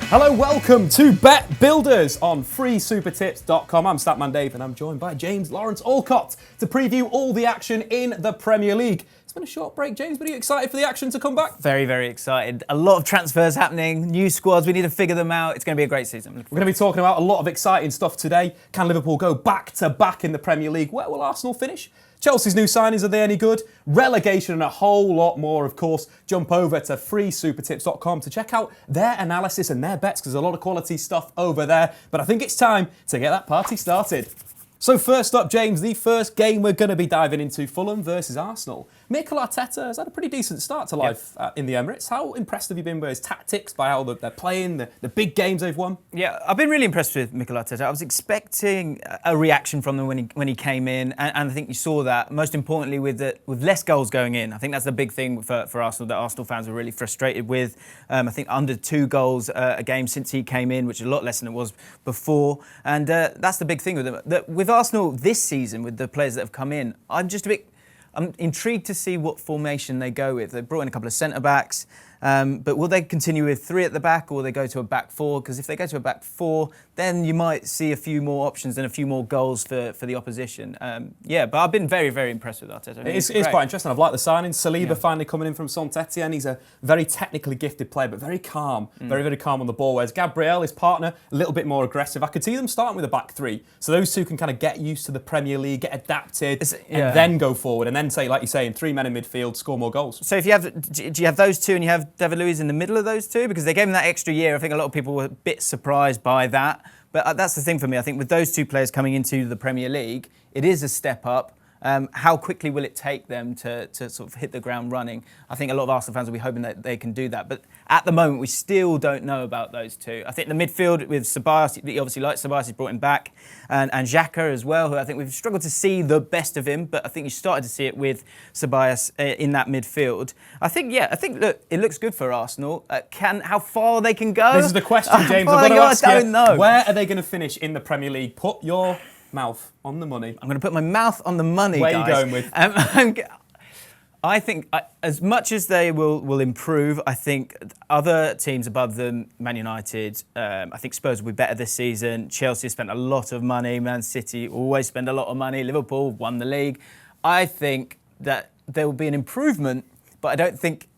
Hello, welcome to Bet Builders on freesupertips.com. I'm Statman Dave and I'm joined by James Lawrence Allcott to preview all the action in the Premier League. It's been a short break, James, but are you excited for the action to come back? Very, very excited. A lot of transfers happening, new squads, we need to figure them out. It's going to be a great season. We're going to be talking about a lot of exciting stuff today. Can Liverpool go back to back in the Premier League? Where will Arsenal finish? Chelsea's new signings, are they any good? Relegation and a whole lot more, of course. Jump over to freesupertips.com to check out their analysis and their bets, because there's a lot of quality stuff over there. But I think it's time to get that party started. So first up, James, the first game we're going to be diving into, Fulham versus Arsenal. Mikel Arteta has had a pretty decent start to life in the Emirates. How impressed have you been by his tactics, by how they're playing, the big games they've won? Yeah, I've been really impressed with Mikel Arteta. I was expecting a reaction from them when he came in, and I think you saw that, most importantly, with less goals going in. I think that's the big thing for Arsenal, that Arsenal fans were really frustrated with. I think under 2 goals a game since he came in, which is a lot less than it was before. And that's the big thing with them. With Arsenal this season, with the players that have come in, I'm intrigued to see what formation they go with. They've brought in a couple of centre-backs, but will they continue with 3 at the back, or will they go to a back 4? Because if they go to a back 4, then you might see a few more options and a few more goals for the opposition. But I've been very, very impressed with Arteta. It's quite interesting. I've liked the signing. Saliba finally coming in from Saint-Etienne. He's a very technically gifted player, but very calm, very, very calm on the ball. Whereas Gabriel, his partner, a little bit more aggressive. I could see them starting with a back 3. So those two can kind of get used to the Premier League, get adapted, and then go forward. And then say, like you say, in 3 men in midfield, score more goals. So do you have those two and you have David Luiz in the middle of those two? Because they gave him that extra year. I think a lot of people were a bit surprised by that. But that's the thing for me. I think with those 2 players coming into the Premier League, it is a step up. How quickly will it take them to sort of hit the ground running? I think a lot of Arsenal fans will be hoping that they can do that. But at the moment, we still don't know about those 2. I think the midfield with Ceballos, he obviously likes Ceballos, he's brought him back. And Xhaka as well, who I think we've struggled to see the best of him. But I think you started to see it with Ceballos in that midfield. I think, look, it looks good for Arsenal. How far they can go? This is the question, James. I don't know. Where are they going to finish in the Premier League? Put your mouth on the money. I'm going to put my mouth on the money, Where guys. Where are you going with? I think as much as they will improve, I think other teams above them, Man United, I think Spurs will be better this season. Chelsea spent a lot of money. Man City always spend a lot of money. Liverpool won the league. I think that there will be an improvement, but I don't think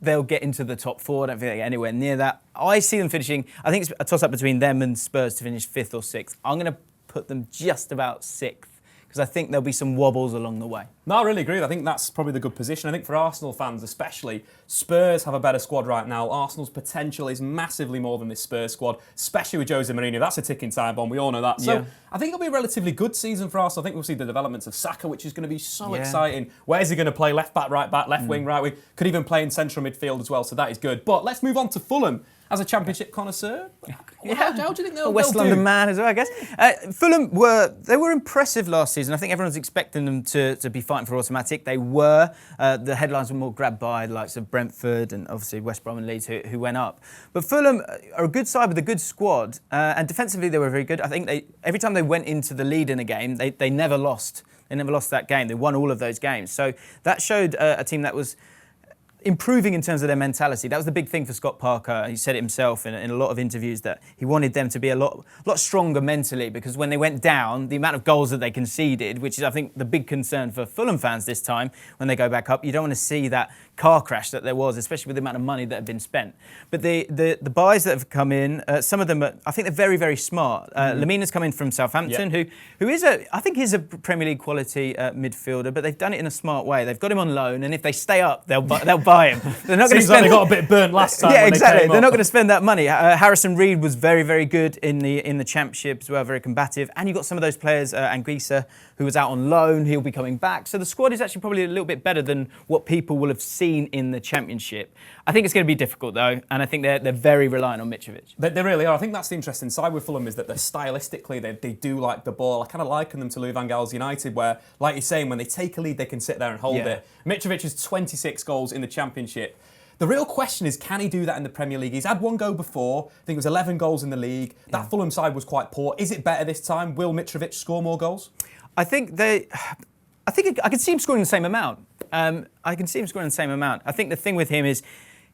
they'll get into the top 4. I don't think they'll get anywhere near that. I see them finishing, I think it's a toss-up between them and Spurs to finish 5th or 6th. I'm going to put them just about 6th, because I think there'll be some wobbles along the way. No, I really agree. I think that's probably the good position. I think for Arsenal fans especially, Spurs have a better squad right now. Arsenal's potential is massively more than this Spurs squad, especially with Jose Mourinho. That's a ticking time bomb. We all know that. So I think it'll be a relatively good season for Arsenal. I think we'll see the developments of Saka, which is going to be so exciting. Where is he going to play? Left back, right back, left wing, right wing. Could even play in central midfield as well, so that is good. But let's move on to Fulham. As a Championship connoisseur, how do you think they'll do? West London man as well, I guess. Fulham were impressive last season. I think everyone's expecting them to be fighting for automatic. They were. The headlines were more grabbed by the likes of Brentford and obviously West Brom and Leeds who went up. But Fulham are a good side with a good squad, and defensively they were very good. I think every time they went into the lead in a game, they never lost. They never lost that game. They won all of those games. So that showed a team that was improving in terms of their mentality. That was the big thing for Scott Parker. He said it himself in a lot of interviews that he wanted them to be a lot stronger mentally, because when they went down, the amount of goals that they conceded, which is I think the big concern for Fulham fans this time when they go back up, you don't want to see that car crash that there was, especially with the amount of money that had been spent. But the buys that have come in, some of them I think they're very, very smart. Lemina's come in from Southampton, who is I think he's a Premier League quality midfielder, but they've done it in a smart way. They've got him on loan, and if they stay up, they'll buy him. They're not going to spend. Like they got a bit burnt last time. Yeah, exactly. They're not going to spend that money. Harrison Reed was very, very good in the Championship as well, very combative. And you've got some of those players, Anguissa, who was out on loan. He'll be coming back. So the squad is actually probably a little bit better than what people will have seen in the Championship. I think it's going to be difficult though, and I think they're very reliant on Mitrovic. They really are. I think that's the interesting side with Fulham, is that they're stylistically they do like the ball. I kind of liken them to Louis van Gaal's United, where, like you're saying, when they take a lead, they can sit there and hold it. Mitrovic has 26 goals in the Championship. The real question is, can he do that in the Premier League? He's had one go before. I think it was 11 goals in the league. That Fulham side was quite poor. Is it better this time? Will Mitrovic score more goals? I can see him scoring the same amount. I think the thing with him is,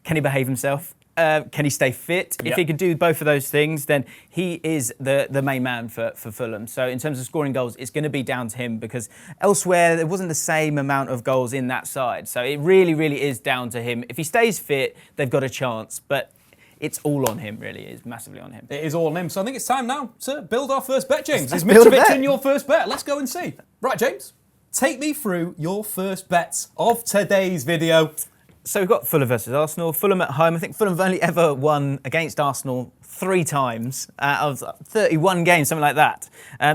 can he behave himself? Can he stay fit? Yep. If he could do both of those things, then he is the main man for Fulham. So in terms of scoring goals, it's going to be down to him because elsewhere there wasn't the same amount of goals in that side. So it really, really is down to him. If he stays fit, they've got a chance. But it's all on him, really. It's massively on him. It is all on him. So I think it's time now to build our first bet, James. Let's Is build a Mitrovic bet. in your first bet? Let's go and see. Right, James, take me through your first bets of today's video. So we've got Fulham versus Arsenal. Fulham at home. I think Fulham have only ever won against Arsenal 3 times out of 31 games, something like that.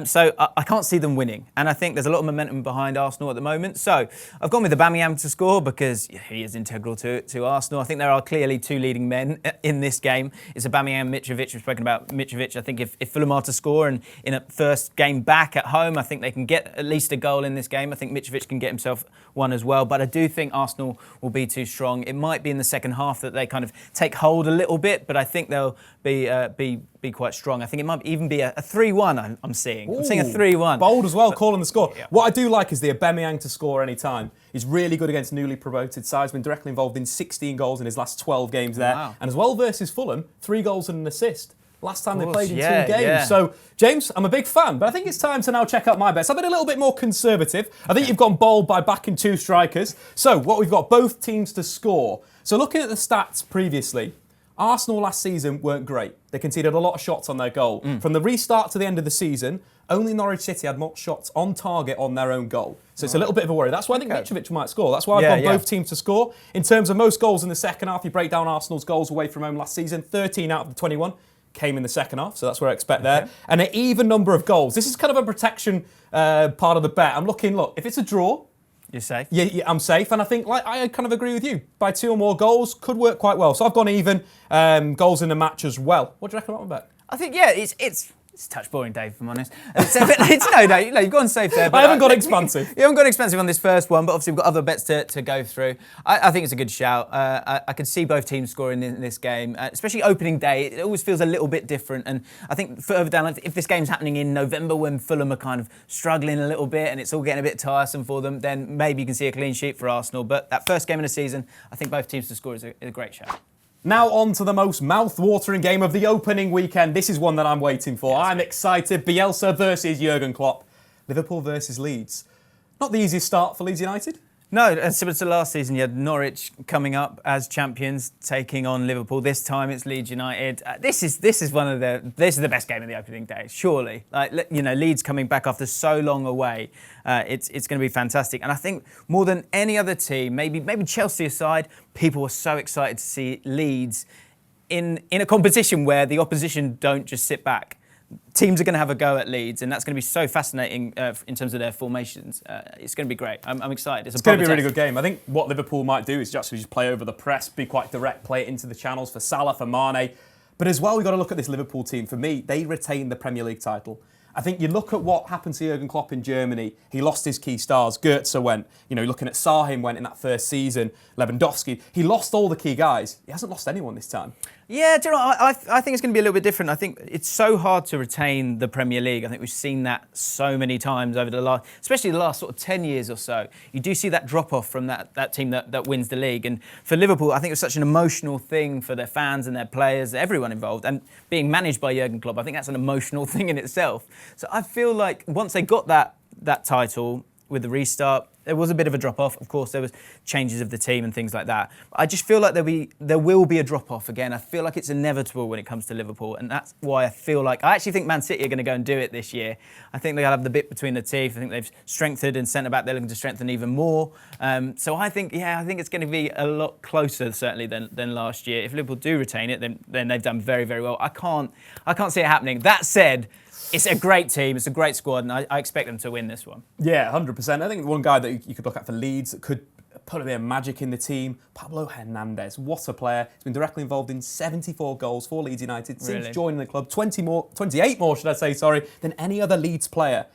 So I can't see them winning. And I think there's a lot of momentum behind Arsenal at the moment. So I've gone with Aubameyang to score because he is integral to Arsenal. I think there are clearly 2 leading men in this game. It's Aubameyang and Mitrovic. We've spoken about Mitrovic. I think if Fulham are to score and in a first game back at home, I think they can get at least a goal in this game. I think Mitrovic can get himself one as well. But I do think Arsenal will be too strong. It might be in the second half that they kind of take hold a little bit, but I think they'll be quite strong. I think it might even be a 3-1 I'm seeing. I'm seeing a 3-1. Bold as well, calling the score. Yeah. What I do like is the Aubameyang to score any time. He's really good against newly promoted sides. Been directly involved in 16 goals in his last 12 games there. Wow. And as well versus Fulham, 3 goals and an assist. Last time they played in 2 yeah, games. yeah. So, James, I'm a big fan, but I think it's time to now check out my bets. I've been a little bit more conservative. I think you've gone bold by backing 2 strikers. So, what we've got, both teams to score. So, looking at the stats previously, Arsenal last season weren't great. They conceded a lot of shots on their goal. From the restart to the end of the season, only Norwich City had more shots on target on their own goal. So it's a little bit of a worry. That's why I think Mitrovic might score. That's why I've gone both teams to score. In terms of most goals in the second half, you break down Arsenal's goals away from home last season, 13 out of the 21 came in the second half, so that's what I expect there. And an even number of goals. This is kind of a protection part of the bet. I'm looking, if it's a draw, You're safe? Yeah, I'm safe, and I think I kind of agree with you. By 2 or more goals could work quite well. So I've gone even goals in the match as well. What do you reckon about my bet? I think, it's a touch boring, Dave, if I'm honest. No, you've gone safe there. But I haven't got expansive. You haven't got expensive on this first one, but obviously we've got other bets to go through. I think it's a good shout. I could see both teams scoring in this game, especially opening day. It always feels a little bit different. And I think further down, if this game's happening in November when Fulham are kind of struggling a little bit and it's all getting a bit tiresome for them, then maybe you can see a clean sheet for Arsenal. But that first game of the season, I think both teams to score is a great shout. Now on to the most mouth-watering game of the opening weekend. This is one that I'm waiting for. I'm excited. Bielsa versus Jurgen Klopp. Liverpool versus Leeds. Not the easiest start for Leeds United. No, similar to last season, you had Norwich coming up as champions, taking on Liverpool. This time it's Leeds United. This is the best game of the opening day, surely. Leeds coming back after so long away, it's going to be fantastic. And I think more than any other team, maybe Chelsea aside, people were so excited to see Leeds in a competition where the opposition don't just sit back. Teams are going to have a go at Leeds, and that's going to be so fascinating in terms of their formations. It's going to be great. I'm excited. It's going to be a really good game. I think what Liverpool might do is just play over the press, be quite direct, play it into the channels for Salah, for Mane. But as well, we've got to look at this Liverpool team. For me, they retained the Premier League title. I think you look at what happened to Jurgen Klopp in Germany. He lost his key stars. Goetze went. Looking at Sahin went in that first season. Lewandowski. He lost all the key guys. He hasn't lost anyone this time. Yeah, do you know what? I think it's going to be a little bit different. I think it's so hard to retain the Premier League. I think we've seen that so many times over especially the last sort of 10 years or so. You do see that drop-off from that team that wins the league. And for Liverpool, I think it was such an emotional thing for their fans and their players, everyone involved. And being managed by Jurgen Klopp, I think that's an emotional thing in itself. So I feel like once they got that title with the restart, there was a bit of a drop-off. Of course, there was changes of the team and things like that. But I just feel like there will be a drop-off again. I feel like it's inevitable when it comes to Liverpool, and that's why I feel like I actually think Man City are going to go and do it this year. I think they'll have the bit between the teeth. I think they've strengthened and centre-back. They're looking to strengthen even more. So I think it's going to be a lot closer certainly than last year. If Liverpool do retain it, then they've done very, very well. I can't see it happening. That said, it's a great team, it's a great squad, and I expect them to win this one. Yeah, 100%. I think one guy that you could look at for Leeds that could put a bit of magic in the team, Pablo Hernandez. What a player. He's been directly involved in 74 goals for Leeds United since joining the club. 28 more, than any other Leeds player.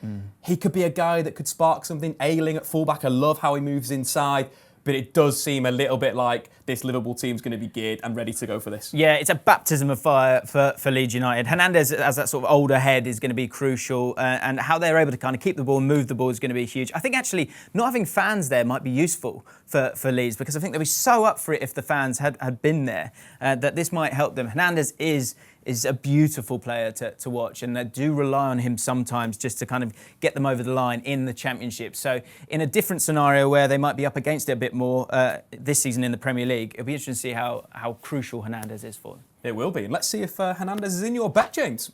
He could be a guy that could spark something. Ailing at fullback, I love how he moves inside. but it does seem a little bit like this Liverpool team's going to be geared and ready to go for this. Yeah, it's a baptism of fire for Leeds United. Hernandez, as that sort of older head, is going to be crucial, and how they're able to kind of keep the ball and move the ball is going to be huge. I think actually not having fans there might be useful for Leeds, because I think they'll be so up for it if the fans had been there, that this might help them. Hernandez is a beautiful player to watch, and they do rely on him sometimes just to kind of get them over the line in the Championship. So in a different scenario where they might be up against it a bit more this season in the Premier League, it'll be interesting to see how crucial Hernandez is for them. It will be. And let's see if Hernandez is in your bet, James.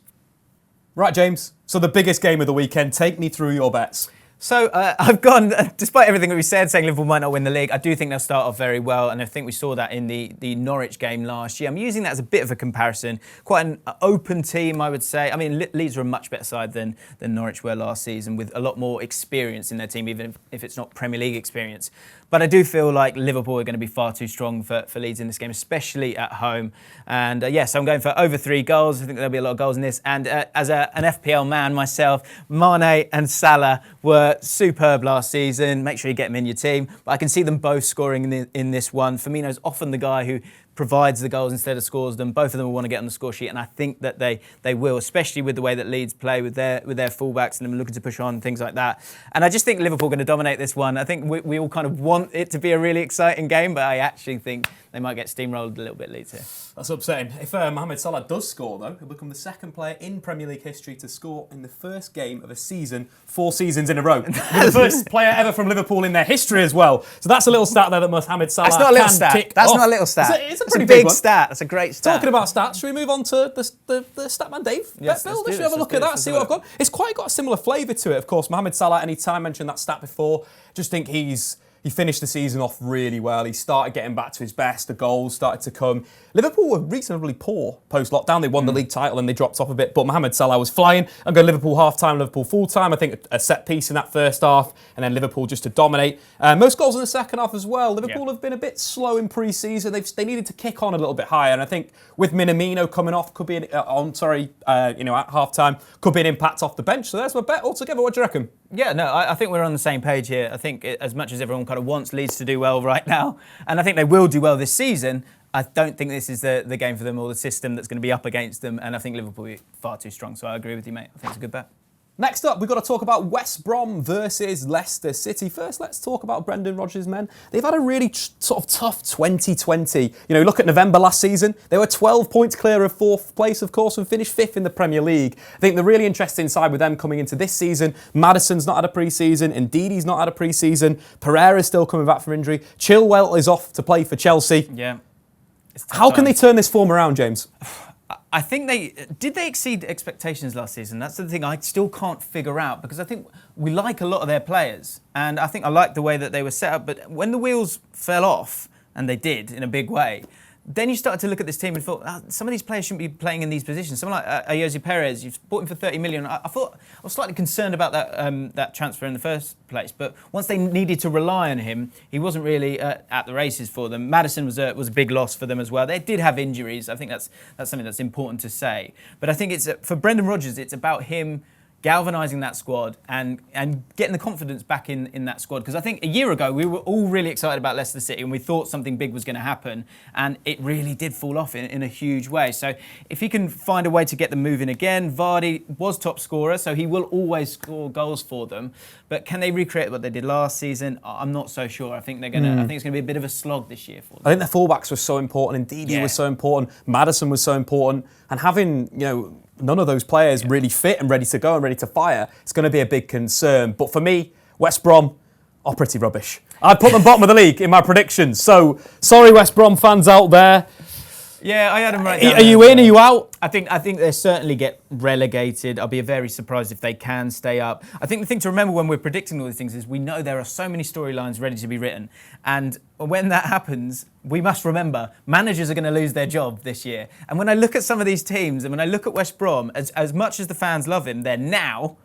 Right, James. So the biggest game of the weekend. Take me through your bets. So I've gone, despite everything that we said, saying Liverpool might not win the league, I do think they'll start off very well, and I think we saw that in the Norwich game last year. I'm using that as a bit of a comparison. Quite an open team, I would say. I mean, Leeds are a much better side than Norwich were last season, with a lot more experience in their team, even if it's not Premier League experience. But I do feel like Liverpool are going to be far too strong for Leeds in this game, especially at home. And so I'm going for over 3 goals. I think there'll be a lot of goals in this. And as an FPL man myself, Mane and Salah were superb last season. Make sure you get them in your team. But I can see them both scoring in this one. Firmino's often the guy who provides the goals instead of scores them. Both of them will want to get on the score sheet, and I think that they will, especially with the way that Leeds play with their fullbacks and them looking to push on, things like that. And I just think Liverpool are going to dominate this one. I think we all kind of want it to be a really exciting game, but I actually think they might get steamrolled a little bit, Leeds here. That's upsetting. If Mohamed Salah does score, though, he'll become the second player in Premier League history to score in the first game of a season 4 seasons in a row. The first player ever from Liverpool in their history as well. So that's a little stat there that Mohamed Salah That's not a little can stat. tick That's off. not a little stat. It's a It's a pretty big one. stat. That's a great stat. Talking about stats, should we move on to the Statman Dave Yes, bet let's build? do Should we this, have a let's look do at this, that, let's see do what it. I've got? It's quite got a similar flavour to it, of course. Mohamed Salah, anytime, mentioned that stat before, just think he finished the season off really well. He started getting back to his best. The goals started to come. Liverpool were reasonably poor post-lockdown. They won the league title and they dropped off a bit. But Mohamed Salah was flying. I'm going Liverpool half-time, Liverpool full-time. I think a set piece in that first half, and then Liverpool just to dominate. Most goals in the second half as well. Liverpool have been a bit slow in pre-season. They needed to kick on a little bit higher. And I think with Minamino coming off, could be at half-time, could be an impact off the bench. So there's my bet altogether. What do you reckon? Yeah, no, I think we're on the same page here. I think as much as everyone kind of wants Leeds to do well right now, and I think they will do well this season, I don't think this is the game for them or the system that's going to be up against them, and I think Liverpool will be far too strong. So I agree with you, mate. I think it's a good bet. Next up, we've got to talk about West Brom versus Leicester City. First, let's talk about Brendan Rodgers' men. They've had a really sort of tough 2020. Look at November last season. They were 12 points clear of 4th place, of course, and finished 5th in the Premier League. I think the really interesting side with them coming into this season, Maddison's not had a pre-season, Ndidi's not had a pre-season, Pereira's still coming back from injury, Chilwell is off to play for Chelsea. Yeah. How can they turn this form around, James? I think did they exceed expectations last season? That's the thing I still can't figure out, because I think we like a lot of their players, and I think I like the way that they were set up. But when the wheels fell off, and they did in a big way, then you started to look at this team and thought, some of these players shouldn't be playing in these positions. Someone like Ayoze Perez, you've bought him for 30 million. I was slightly concerned about that transfer in the first place, but once they needed to rely on him, he wasn't really at the races for them. Maddison was a big loss for them as well. They did have injuries. I think that's something that's important to say. But I think it's for Brendan Rodgers, it's about him galvanising that squad and getting the confidence back in that squad. Because I think a year ago, we were all really excited about Leicester City and we thought something big was going to happen, and it really did fall off in a huge way. So if he can find a way to get them moving again, Vardy was top scorer, so he will always score goals for them. But can they recreate what they did last season? I'm not so sure. I think they're going to. I think it's going to be a bit of a slog this year for them. I think their fullbacks were so important. Ndidi was so important. Maddison was so important. And having, none of those players really fit and ready to go and ready to fire, it's going to be a big concern. But for me, West Brom are pretty rubbish. I'd put them bottom of the league in my predictions. So, sorry West Brom fans out there. Yeah, I had them right down Are you in? Are you out? I think they certainly get relegated. I'll be very surprised if they can stay up. I think the thing to remember when we're predicting all these things is we know there are so many storylines ready to be written. And when that happens, we must remember managers are going to lose their job this year. And when I look at some of these teams and when I look at West Brom, as much as the fans love him, they're now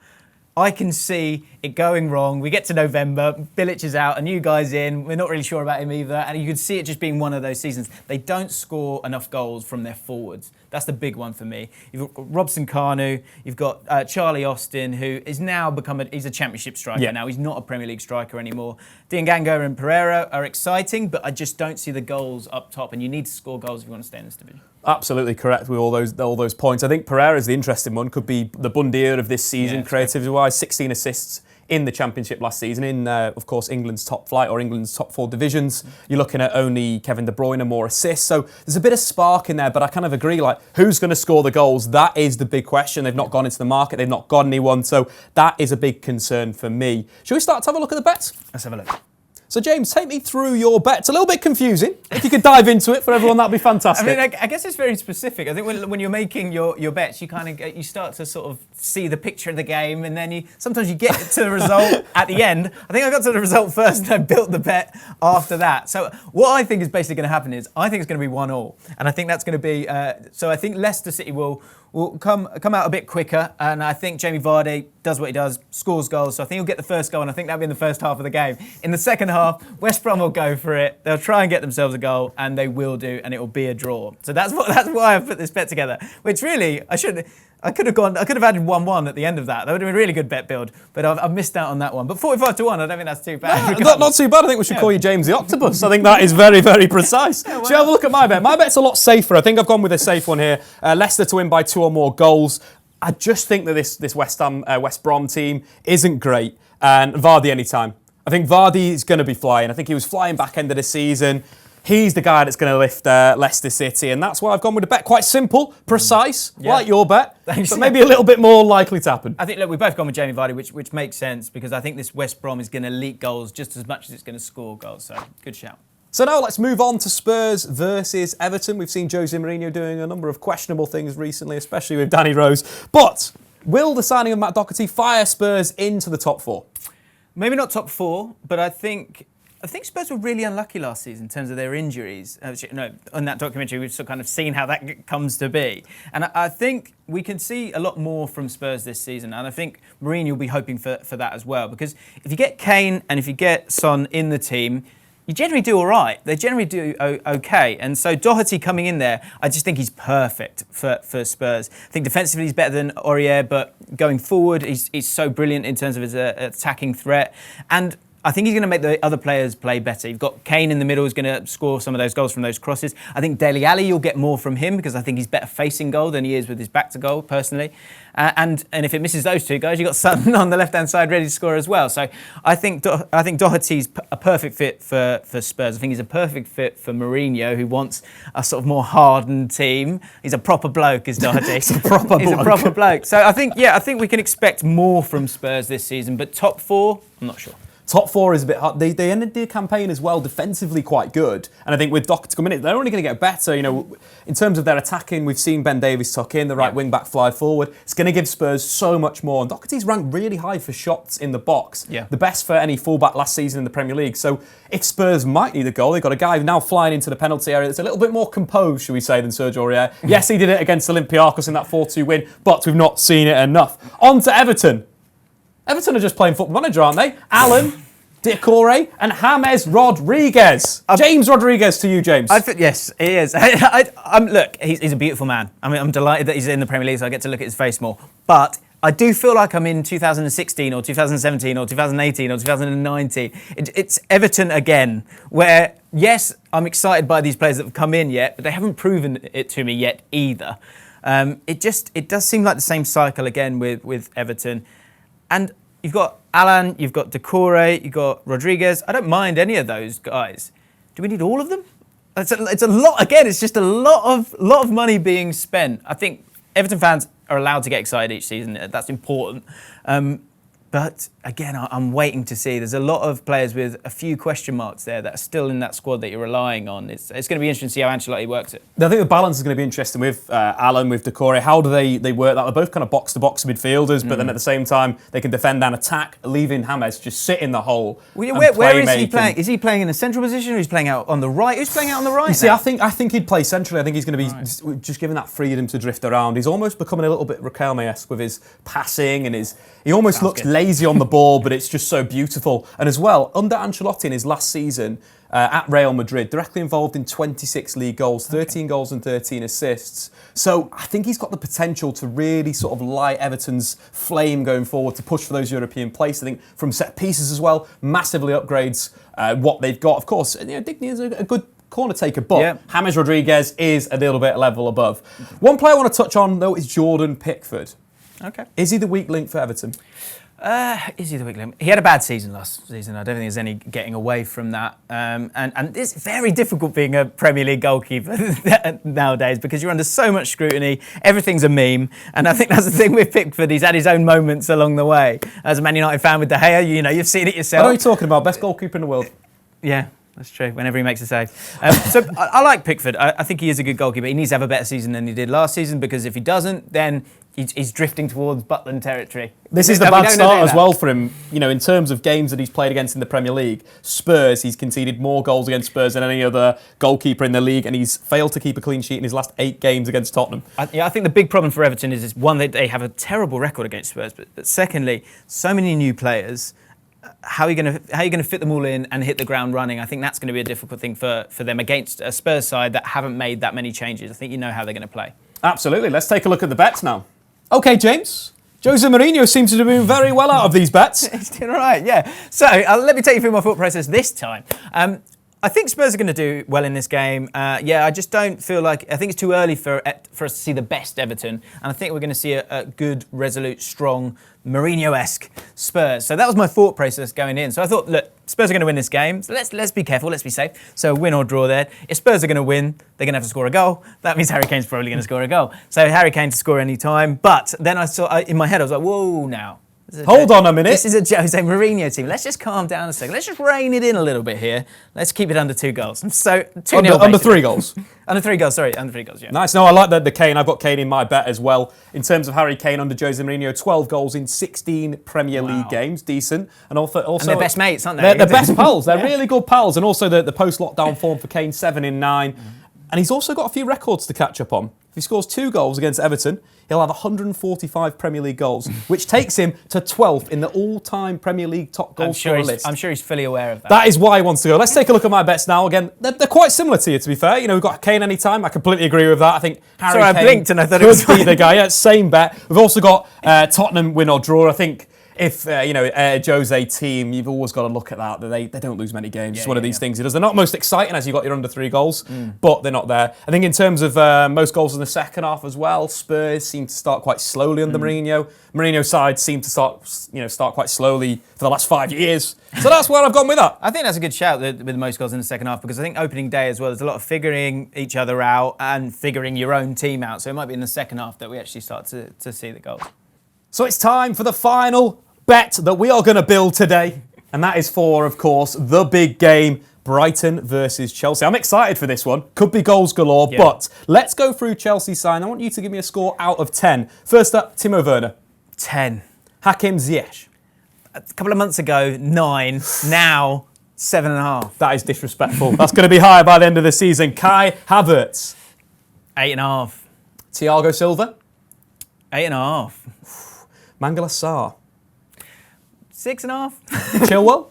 I can see it going wrong. We get to November, Bilic is out, a new guy's in. We're not really sure about him either. And you can see it just being one of those seasons. They don't score enough goals from their forwards. That's the big one for me. You've got Robson Kanu, you've got Charlie Austin, who is now he's a championship striker now. He's not a Premier League striker anymore. Dianganga and Pereira are exciting, but I just don't see the goals up top. And you need to score goals if you want to stay in this division. Absolutely correct with all those points. I think Pereira's the interesting one. Could be the Bundia of this season, creativity-wise. 16 assists in the Championship last season, in, of course, England's top flight or England's top 4 divisions. You're looking at only Kevin De Bruyne more assists. So there's a bit of spark in there, but I kind of agree, like, who's going to score the goals? That is the big question. They've not gone into the market. They've not got anyone. So that is a big concern for me. Shall we start to have a look at the bets? Let's have a look. So, James, take me through your bets. A little bit confusing. If you could dive into it for everyone, that'd be fantastic. I mean, I guess it's very specific. I think when you're making your bets, you start to sort of see the picture of the game, and then sometimes you get to the result at the end. I think I got to the result first, and I built the bet after that. So what I think is basically going to happen is I think it's going to be 1-1, and I think that's going to be. So I think Leicester City will come out a bit quicker, and I think Jamie Vardy does what he does, scores goals. So I think he'll get the first goal, and I think that'll be in the first half of the game. In the second half, West Brom will go for it. They'll try and get themselves a goal, and they will do, and it will be a draw. So that's why I've put this bet together. Which really, I could have added 1-1 at the end of that. That would have been a really good bet build, but I've missed out on that one. But 45-1, I don't think that's too bad. Not too bad. I think we should call you James the Octopus. I think that is very, very precise. Shall we have a look at my bet? My bet's a lot safer. I think I've gone with a safe one here. Leicester to win by 2 or more goals. I just think that this West Brom team isn't great, and Vardy anytime. I think Vardy is going to be flying. I think he was flying back end of the season. He's the guy that's going to lift Leicester City, and that's why I've gone with a bet. Quite simple, precise, like your bet, Thanks. but maybe a little bit more likely to happen. I think, look, we've both gone with Jamie Vardy, which makes sense, because I think this West Brom is going to leak goals just as much as it's going to score goals, so good shout. So now let's move on to Spurs versus Everton. We've seen Jose Mourinho doing a number of questionable things recently, especially with Danny Rose. But will the signing of Matt Doherty fire Spurs into the top 4? Maybe not top 4, but I think Spurs were really unlucky last season in terms of their injuries. On that documentary, we've sort of kind of seen how that comes to be. And I think we can see a lot more from Spurs this season. And I think Mourinho will be hoping for that as well. Because if you get Kane and if you get Son in the team, you generally do all right. They generally do okay. And so Doherty coming in there, I just think he's perfect for Spurs. I think defensively he's better than Aurier, but going forward, he's so brilliant in terms of his attacking threat. And I think he's going to make the other players play better. You've got Kane in the middle who's going to score some of those goals from those crosses. I think Dele Alli, you'll get more from him because I think he's better facing goal than he is with his back to goal, personally. And if it misses those two guys, you've got Son on the left-hand side ready to score as well. So I think Doherty's a perfect fit for Spurs. I think he's a perfect fit for Mourinho, who wants a sort of more hardened team. He's a proper bloke, is Doherty. He's a proper bloke. So I think we can expect more from Spurs this season. But top 4, I'm not sure. Top 4 is a bit hard. They ended the campaign as well, defensively quite good. And I think with Doherty coming in, they're only going to get better. You know, in terms of their attacking, we've seen Ben Davies tuck in, the right wing back fly forward. It's going to give Spurs so much more. And Doherty's ranked really high for shots in the box. Yeah. The best for any fullback last season in the Premier League. So if Spurs might need a goal, they've got a guy now flying into the penalty area that's a little bit more composed, should we say, than Sergio Aurier. Yes, he did it against Olympiacos in that 4-2 win, but we've not seen it enough. On to Everton. Everton are just playing Football Manager, aren't they? Alan, Decore and James Rodriguez. James Rodriguez to you, James. Yes, he is. Look, he's a beautiful man. I mean, I'm delighted that he's in the Premier League, so I get to look at his face more. But I do feel like I'm in 2016 or 2017 or 2018 or 2019. It's Everton again, where, yes, I'm excited by these players that have come in yet, but they haven't proven it to me yet either. It does seem like the same cycle again with Everton. And you've got Alan, you've got Decore, you've got Rodriguez. I don't mind any of those guys. Do we need all of them? It's a lot. Again, it's just a lot of money being spent. I think Everton fans are allowed to get excited each season. That's important. But again, I'm waiting to see. There's a lot of players with a few question marks there that are still in that squad that you're relying on. It's going to be interesting to see how Ancelotti works it. I think the balance is going to be interesting with Alan, with Decore. How do they work that? They're both kind of box-to-box midfielders, but then at the same time, they can defend and attack, leaving James just sit in the hole. Where is he playing? Is he playing in a central position, or is he playing out on the right? Who's playing out on the right? You see, I think he'd play centrally. I think he's going to be just given that freedom to drift around. He's almost becoming a little bit Riquelme-esque with his passing and he almost looks lazy on the ball, but it's just so beautiful. And as well, under Ancelotti in his last season at Real Madrid, directly involved in 26 league goals, 13 goals and 13 assists. So I think he's got the potential to really sort of light Everton's flame going forward to push for those European places. I think from set pieces as well, massively upgrades what they've got. Of course, Digny is a good corner taker, but James Rodriguez is a little bit level above. One player I want to touch on, though, is Jordan Pickford. Okay. Is he the weak link for Everton? Is he the weak link? He had a bad season last season. I don't think there's any getting away from that. And it's very difficult being a Premier League goalkeeper nowadays because you're under so much scrutiny. Everything's a meme. And I think that's the thing with Pickford. He's had his own moments along the way. As a Man United fan with De Gea, you've seen it yourself. What are you talking about? Best goalkeeper in the world. Yeah. That's true, whenever he makes a save. So I like Pickford. I think he is a good goalkeeper. He needs to have a better season than he did last season because if he doesn't, then he's drifting towards Butland territory. This is the bad start as well for him. In terms of games that he's played against in the Premier League, Spurs, he's conceded more goals against Spurs than any other goalkeeper in the league, and he's failed to keep a clean sheet in his last 8 games against Tottenham. I think the big problem for Everton is one, that they have a terrible record against Spurs, but secondly, so many new players. How are you going to fit them all in and hit the ground running? I think that's going to be a difficult thing for them against a Spurs side that haven't made that many changes. I think you know how they're going to play. Absolutely. Let's take a look at the bets now. Okay, James. Jose Mourinho seems to be doing very well out of these bets. He's doing all right, yeah. So let me take you through my thought process this time. I think Spurs are going to do well in this game. I just don't feel like... I think it's too early for us to see the best Everton. And I think we're going to see a good, resolute, strong, Mourinho-esque Spurs. So that was my thought process going in. So I thought, look, Spurs are going to win this game. So let's be careful, let's be safe. So win or draw there. If Spurs are going to win, they're going to have to score a goal. That means Harry Kane's probably going to score a goal. So Harry Kane to score any time. But then I saw, in my head, I was like, whoa, now. Hold on a minute. This is a Jose Mourinho team. Let's just calm down a second. Let's just rein it in a little bit here. Let's keep it under 2 goals. So 2-0 under 3 goals. Under 3 goals, sorry. Under 3 goals, yeah. Nice. No, I like the Kane. I've got Kane in my bet as well. In terms of Harry Kane under Jose Mourinho, 12 goals in 16 Premier League games. Decent. And also and they're best mates, aren't they? They're best pals. They're really good pals. And also the post-lockdown form for Kane, 7 in 9. And he's also got a few records to catch up on. If he scores 2 goals against Everton, he'll have 145 Premier League goals, which takes him to 12th in the all-time Premier League top goal scorer list. I'm sure he's fully aware of that. That is why he wants to go. Let's take a look at my bets now. Again, they're quite similar to you, to be fair. We've got Kane anytime. I completely agree with that. I think Harry Kane I blinked and I thought it was could be the guy. Yeah, same bet. We've also got Tottenham win or draw. I think if, a Jose team, you've always got to look at that. They don't lose many games. It's one of these things he does. They're not most exciting as you've got your under 3 goals, but they're not there. I think in terms of most goals in the second half as well, Spurs seem to start quite slowly under Mourinho. Mourinho's side seem to start quite slowly for the last 5 years. So that's where I've gone with that. I think that's a good shout with the most goals in the second half because I think opening day as well, there's a lot of figuring each other out and figuring your own team out. So it might be in the second half that we actually start to see the goals. So it's time for the final bet that we are going to build today. And that is for, of course, the big game, Brighton versus Chelsea. I'm excited for this one. Could be goals galore, but let's go through Chelsea's side. I want you to give me a score out of 10. First up, Timo Werner. 10. Hakim Ziyech. A couple of months ago, 9. Now, 7.5. That is disrespectful. That's going to be higher by the end of the season. Kai Havertz. 8.5. Thiago Silva. 8.5. Mangala Sarr. 6.5. Chilwell.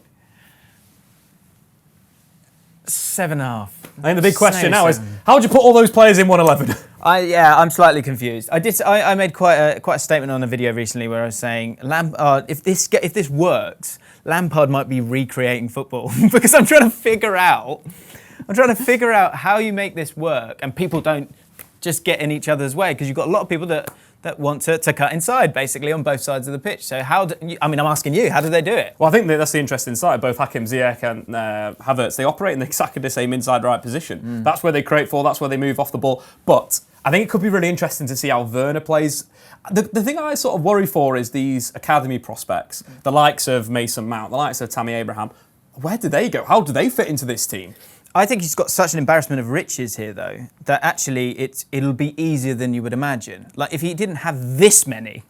7.5. I think the big question now is, how would you put all those players in 111? I'm slightly confused. I made quite a statement on a video recently where I was saying, Lampard, if this works, Lampard might be recreating football because I'm trying to figure out how you make this work and people don't just get in each other's way because you've got a lot of people that want to cut inside, basically, on both sides of the pitch. So I'm asking you, how do they do it? Well, I think that's the interesting side. Both Hakim Ziyech and Havertz, they operate in exactly the same inside right position. That's where they create for, that's where they move off the ball. But I think it could be really interesting to see how Werner plays. The thing I sort of worry for is these academy prospects, the likes of Mason Mount, the likes of Tammy Abraham. Where do they go? How do they fit into this team? I think he's got such an embarrassment of riches here, though, that actually it'll be easier than you would imagine. Like, if he didn't have this many,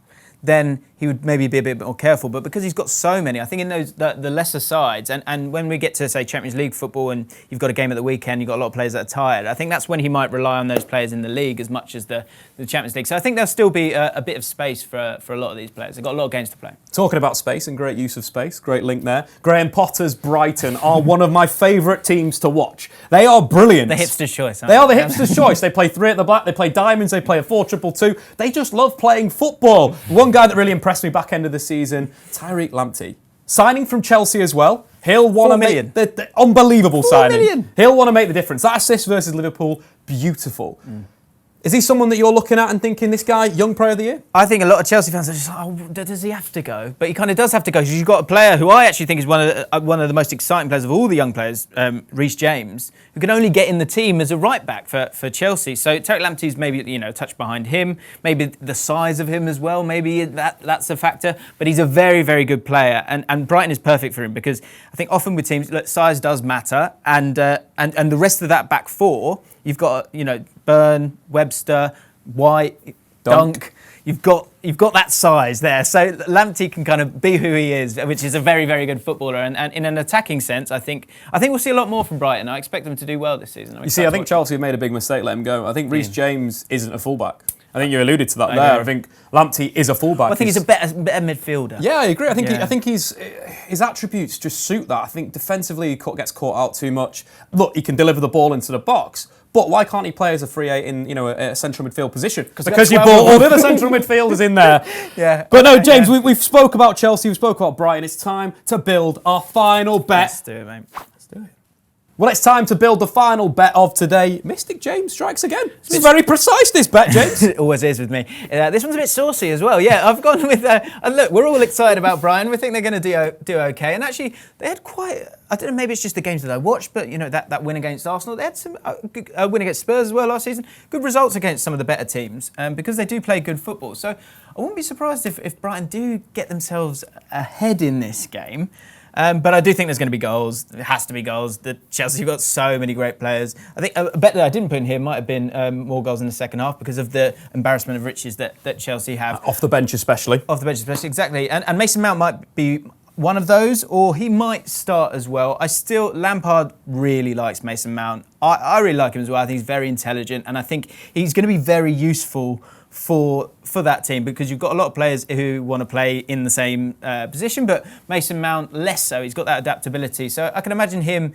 then he would maybe be a bit more careful. But because he's got so many, I think in those the lesser sides, and when we get to, say, Champions League football and you've got a game at the weekend, you've got a lot of players that are tired, I think that's when he might rely on those players in the league as much as the Champions League. So I think there'll still be a bit of space for a lot of these players. They've got a lot of games to play. Talking about space and great use of space, great link there. Graham Potter's Brighton are one of my favourite teams to watch. They are brilliant. The hipster's choice, They are the hipster's choice. They play 3 at the back, they play diamonds, they play a 4-2-2. They just love playing football. One guy that really impressed me back end of the season, Tariq Lamptey. Signing from Chelsea as well. He'll want to make the unbelievable signing. Million. He'll want to make the difference. That assist versus Liverpool, beautiful. Is he someone that you're looking at and thinking, this guy, young player of the year? I think a lot of Chelsea fans are just like, oh, does he have to go? But he kind of does have to go, because you've got a player who I actually think is one of the most exciting players of all the young players, Reece James, who can only get in the team as a right back for Chelsea. So Tariq Lamptey's maybe a touch behind him, maybe the size of him as well, maybe that's a factor. But he's a very, very good player, and Brighton is perfect for him, because I think often with teams, look, size does matter, and the rest of that back four, you've got Burn, Webster, White, Dunk. You've got that size there. So Lamptey can kind of be who he is, which is a very, very good footballer. And in an attacking sense, I think we'll see a lot more from Brighton. I expect them to do well this season. You see, I think Chelsea have made a big mistake letting him go. I think Reece James isn't a fullback. I think you alluded to that there. I think Lamptey is a fullback. Well, I think he's a better midfielder. Yeah, I agree. I think his attributes just suit that. I think defensively he gets caught out too much. Look, he can deliver the ball into the box. But why can't he play as a 3-8 in a central midfield position? Because you brought all the other central midfielders in there. Yeah. But no, James, we've spoke about Chelsea, we've spoke about Brighton. It's time to build our final bet. Let's do it, mate. Let's do it. Well, it's time to build the final bet of today. Mystic James strikes again. It's very precise, this bet, James. It always is with me. This one's a bit saucy as well. Yeah, I've gone with... and look, we're all excited about Brighton. We think they're going to do okay. And actually, they had quite... I don't know, maybe it's just the games that I watched, but, that win against Arsenal. They had some win against Spurs as well last season. Good results against some of the better teams, because they do play good football. So I wouldn't be surprised if Brighton do get themselves ahead in this game. But I do think there's going to be goals. There has to be goals. Chelsea have got so many great players. I think a bet that I didn't put in here might have been more goals in the second half, because of the embarrassment of riches that Chelsea have. Off the bench especially. Off the bench especially, exactly. And Mason Mount might be one of those, or he might start as well. Lampard really likes Mason Mount. I really like him as well. I think he's very intelligent, and I think he's going to be very useful for that team, because you've got a lot of players who want to play in the same position, but Mason Mount less so. He's got that adaptability. So I can imagine him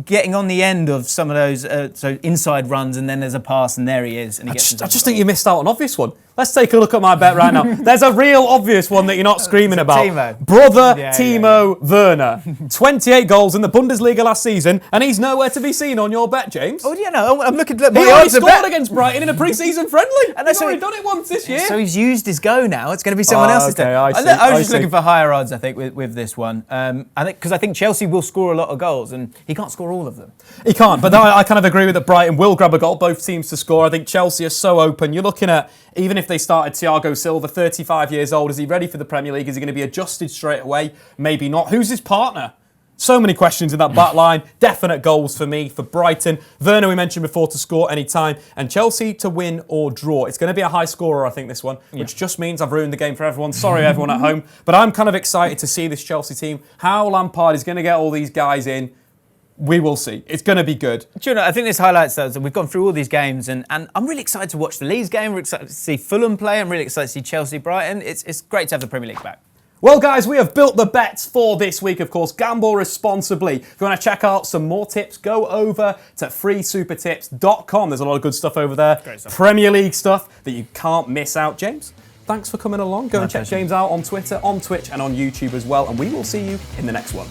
getting on the end of some of those so inside runs, and then there's a pass, and there he is. And I just think you missed out on an obvious one. Let's take a look at my bet right now. There's a real obvious one that you're not screaming about. Timo. Brother Timo Werner. 28 goals in the Bundesliga last season, and he's nowhere to be seen on your bet, James. Oh, yeah, no, I'm looking at my odds. He already scored against Brighton in a pre-season friendly. And he's already done it once this year. So he's used his go now. It's going to be someone else's turn. I was just looking for higher odds, I think, with this one. Because I think Chelsea will score a lot of goals, and he can't score all of them. He can't, but I kind of agree with that. Brighton will grab a goal, both teams to score. I think Chelsea are so open. You're looking at, even if they started Thiago Silva, 35 years old, is he ready for the Premier League? Is he going to be adjusted straight away? Maybe not. Who's his partner? So many questions in that back line. Definite goals for me, for Brighton. Werner, we mentioned before, to score any time. And Chelsea to win or draw. It's going to be a high scorer, I think, this one, which just means I've ruined the game for everyone. Sorry, everyone at home. But I'm kind of excited to see this Chelsea team. How Lampard is going to get all these guys in, we will see. It's going to be good. Do you know, I think this highlights that we've gone through all these games, and I'm really excited to watch the Leeds game. We're excited to see Fulham play. I'm really excited to see Chelsea, Brighton. It's great to have the Premier League back. Well, guys, we have built the bets for this week, of course. Gamble responsibly. If you want to check out some more tips, go over to freesupertips.com. There's a lot of good stuff over there. Great stuff. Premier League stuff that you can't miss out. James, thanks for coming along. Go and check James out on Twitter, on Twitch, and on YouTube as well. And we will see you in the next one.